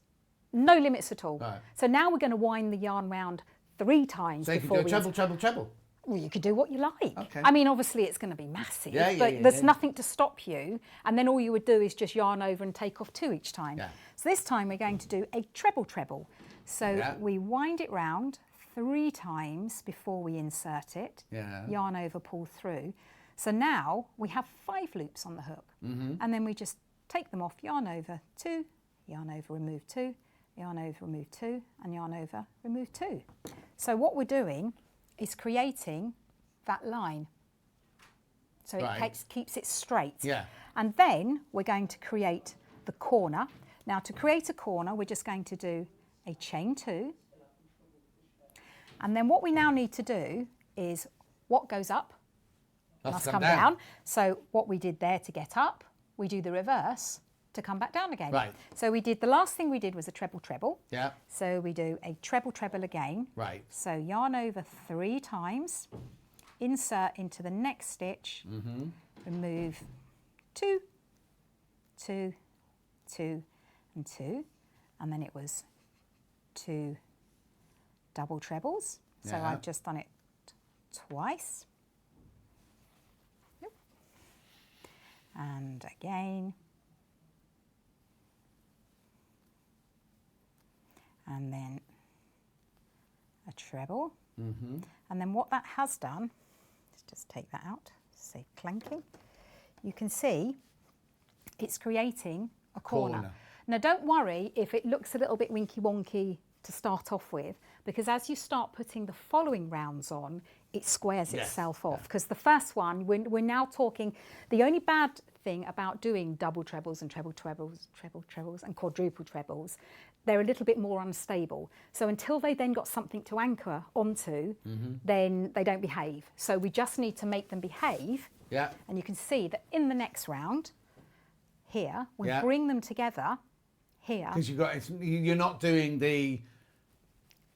No limits at all. Right. So now we're going to wind the yarn round 3 times So you can before do a treble. Well, you could do what you like. Okay. I mean, obviously it's going to be massive, Yeah, but there's nothing to stop you. And then all you would do is just yarn over and take off 2 each time. Yeah. So this time we're going to do a treble. So we wind it round 3 times before we insert it. Yeah. Yarn over, pull through. So now we have 5 loops on the hook. And then we just take them off, yarn over 2, yarn over, remove 2, yarn over, remove 2, and yarn over, remove 2. So what we're doing is creating that line. So it keeps it straight. Yeah. And then we're going to create the corner. Now to create a corner, we're just going to do a chain 2. And then what we now need to do is what goes up must come down. So what we did there to get up, we do the reverse to come back down again. Right. So we did, the last thing we did was a treble. Yeah. So we do a treble again. Right. So yarn over 3 times, insert into the next stitch, remove 2, 2, 2 and 2, and then it was 2 double trebles. So Yeah. I've just done it twice. Yep. And again. And then a treble. Mm-hmm. And then what that has done, let's just take that out, save clanking. You can see it's creating a corner. Now don't worry if it looks a little bit winky wonky to start off with, because as you start putting the following rounds on, it squares itself off. Because the first one, we're now talking, the only bad thing about doing double trebles and treble trebles and quadruple trebles, they're a little bit more unstable. So until they then got something to anchor onto, then they don't behave. So we just need to make them behave. Yeah. And you can see that in the next round, here, we Yeah. bring them together here. Because you're not doing the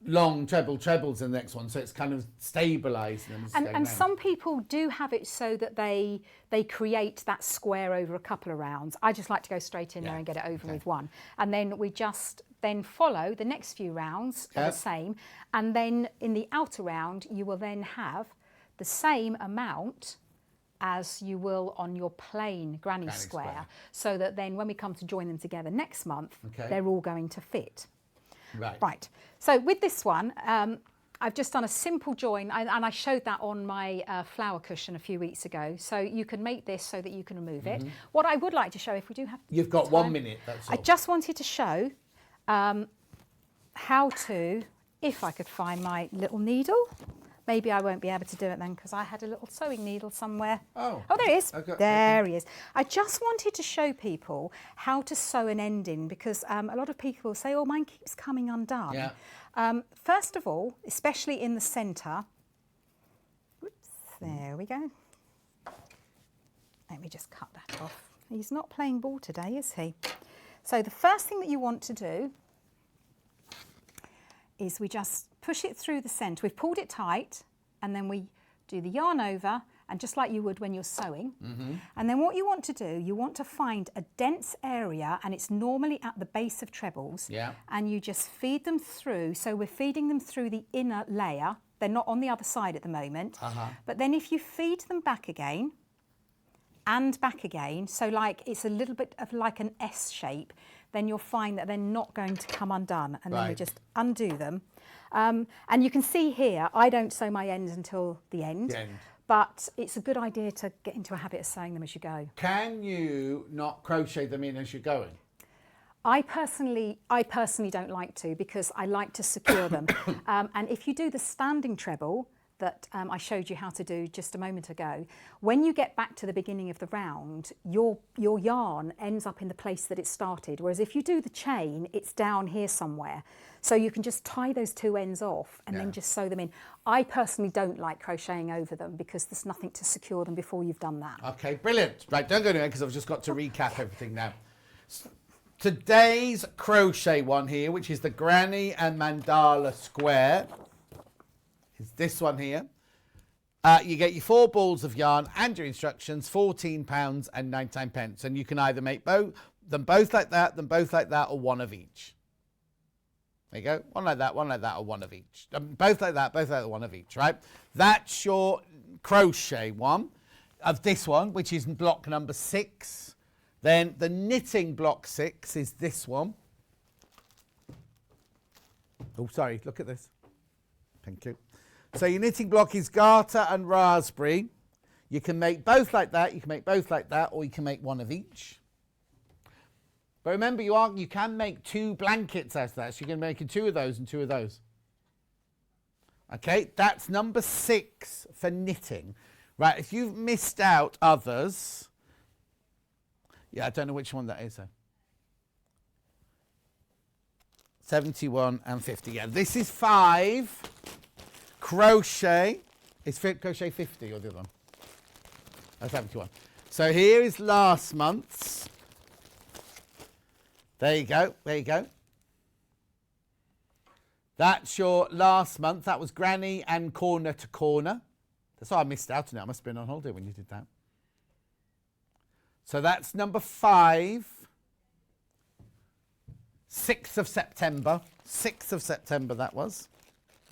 long trebles in the next one, so it's kind of stabilising them. And some people do have it so that they create that square over a couple of rounds. I just like to go straight in there and get it over with one. And then we just then follow the next few rounds are the same. And then in the outer round, you will then have the same amount as you will on your plain granny square. So that then when we come to join them together next month, they're all going to fit. Right. So with this one, I've just done a simple join, and I showed that on my flower cushion a few weeks ago. So you can make this so that you can remove it. What I would like to show, if we do have You've got time, 1 minute, that's all. I just wanted to show how to, if I could find my little needle. Maybe I won't be able to do it then because I had a little sewing needle somewhere. Oh, there he is. Okay. There he is. I just wanted to show people how to sew an ending because a lot of people say, oh, mine keeps coming undone. Yeah. First of all, especially in the centre, whoops, there we go. Let me just cut that off. He's not playing ball today, is he? So the first thing that you want to do is we just push it through the centre. We've pulled it tight and then we do the yarn over, and just like you would when you're sewing. And then what you want to do, you want to find a dense area, and it's normally at the base of trebles. And you just feed them through. So we're feeding them through the inner layer. They're not on the other side at the moment. But then if you feed them back again and back again, so like it's a little bit of like an S shape, then you'll find that they're not going to come undone. And then we just undo them. And you can see here, I don't sew my ends until the end. But it's a good idea to get into a habit of sewing them as you go. Can you not crochet them in as you're going? I personally don't like to, because I like to secure them. And if you do the standing treble that I showed you how to do just a moment ago, when you get back to the beginning of the round, your yarn ends up in the place that it started. Whereas if you do the chain, it's down here somewhere. So you can just tie those two ends off and then just sew them in. I personally don't like crocheting over them because there's nothing to secure them before you've done that. Okay, brilliant. Right, don't go anywhere because I've just got to recap everything now. Today's crochet one here, which is the Granny and Mandala Square, is this one here. You get your 4 balls of yarn and your instructions, £14 and 99 pence. And you can either make them both like that, or one of each. There you go. One like that, or one of each. Both like that, one of each, right? That's your crochet one of this one, which is block number 6. Then the knitting block 6 is this one. Oh, sorry, look at this. Thank you. So your knitting block is garter and raspberry. You can make both like that, you can make both like that, or you can make one of each. But remember, you can make 2 blankets out of that. So you can make 2 of those and 2 of those. Okay, that's number 6 for knitting. Right, if you've missed out others, I don't know which one that is though. 71 and 50. Yeah, this is 5 crochet. Is crochet 50 or the other one? Oh, 71. So here is last month's. There you go. There you go. That's your last month. That was Granny and Corner to Corner. That's why I missed out on it. I must have been on holiday when you did that. So that's number 5 6th of September. 6th of September that was.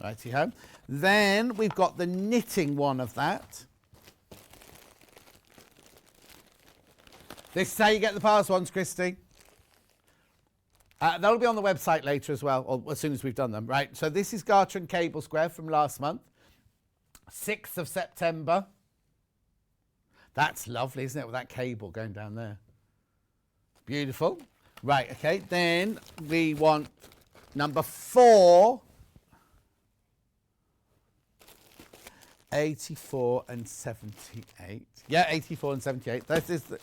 Righty-ho. Then we've got the knitting one of that. This is how you get the past ones, Christy. That'll be on the website later as well, or as soon as we've done them. Right, so this is garter and cable square from last month. 6th of September. That's lovely, isn't it, with that cable going down there. Beautiful. Right, okay, then we want number 4. 84 and 78. Yeah, 84 and 78. This is the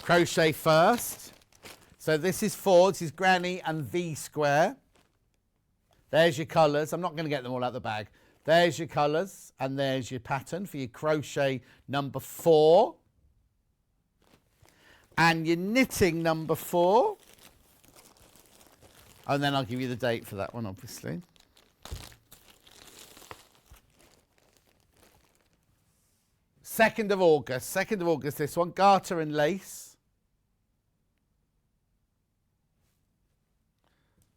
crochet first. So this is 4. This is granny and V square. There's your colours. I'm not going to get them all out of the bag. There's your colours and there's your pattern for your crochet number 4. And your knitting number 4. And then I'll give you the date for that one, obviously. Second of August, this one, garter and lace.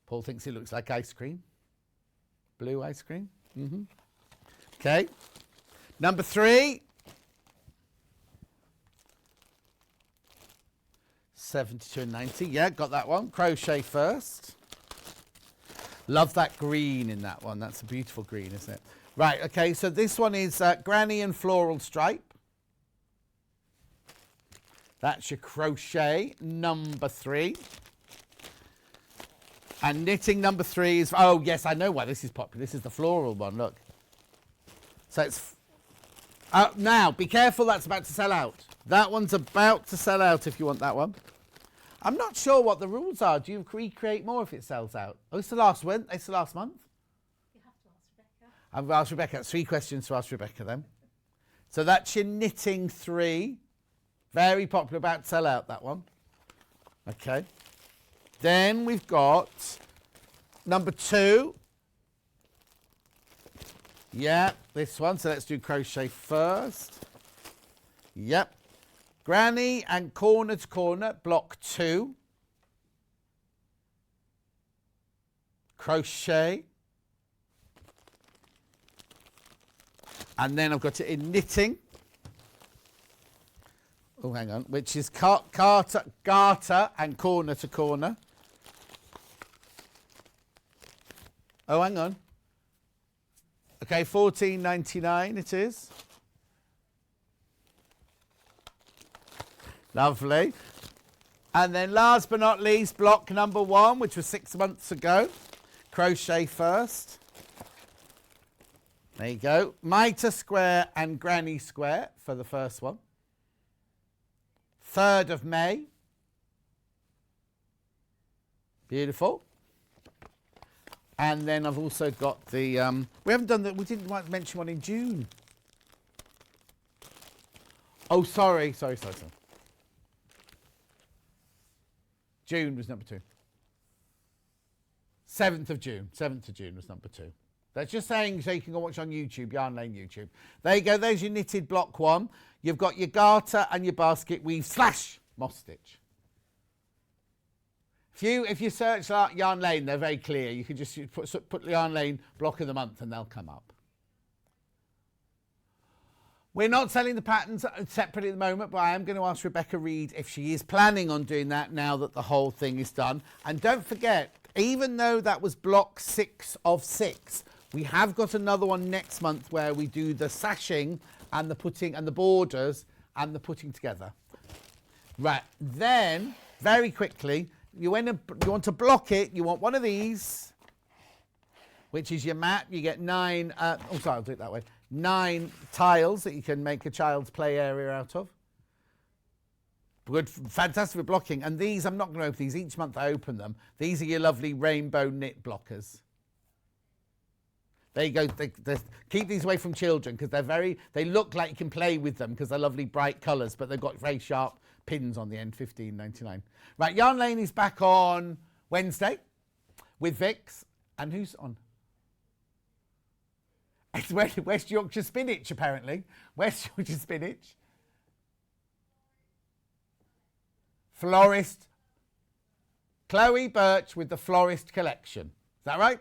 Paul thinks it looks like ice cream. Blue ice cream. Okay. Number 3. 72 and 90. Yeah, got that one. Crochet first. Love that green in that one. That's a beautiful green, isn't it? Right, okay, so this one is granny and floral stripe. That's your crochet number 3. And knitting number 3 is, oh yes, I know why this is popular. This is the floral one, look. So it's, now be careful, that's about to sell out. That one's about to sell out if you want that one. I'm not sure what the rules are. Do you recreate more if it sells out? Oh, it's the last one, it's the last month. I've asked Rebecca. 3 questions to ask Rebecca then. So that's your knitting 3. Very popular, about to sell out, that one. Okay. Then we've got number 2. Yeah, this one. So let's do crochet first. Yep. Granny and corner to corner, block 2. Crochet. And then I've got it in knitting. Oh, hang on. Which is garter and corner to corner. Oh, hang on. Okay, 14.99 it is. Lovely. And then last but not least, block number 1, which was 6 months ago. Crochet first. There you go. Mitre square and granny square for the first one. 3rd of May. Beautiful. And then I've also got the, we haven't done that, we didn't mention one in June. Oh, sorry. June was number 2. 7th of June was number 2. That's just saying so you can go watch on YouTube, Yarn Lane YouTube. There you go, there's your knitted block 1. You've got your garter and your basket weave / moss stitch. If you search Yarn Lane, they're very clear. You can just put Yarn Lane block of the month and they'll come up. We're not selling the patterns separately at the moment, but I am going to ask Rebecca Reed if she is planning on doing that now that the whole thing is done. And don't forget, even though that was block 6 of 6, we have got another one next month where we do the sashing and the putting and the borders and the putting together. Right, then, very quickly, you want to block it, you want one of these, which is your mat. You get 9, I'll do it that way. 9 tiles that you can make a child's play area out of. Good, fantastic for blocking. And these, I'm not going to open these. Each month I open them. These are your lovely rainbow knit blockers. There you go. Keep these away from children because they look like you can play with them because they're lovely bright colours, but they've got very sharp pins on the end, $15.99. Right, Yarn Lane is back on Wednesday with Vix. And who's on? It's West Yorkshire Spinach, apparently. West Yorkshire Spinach. Florist. Chloe Birch with the Florist Collection. Is that right?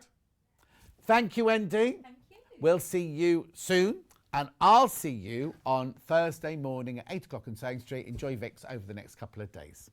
Thank you, Wendy. Thank you. We'll see you soon. And I'll see you on Thursday morning at 8 o'clock on Sewing Street. Enjoy Vix over the next couple of days.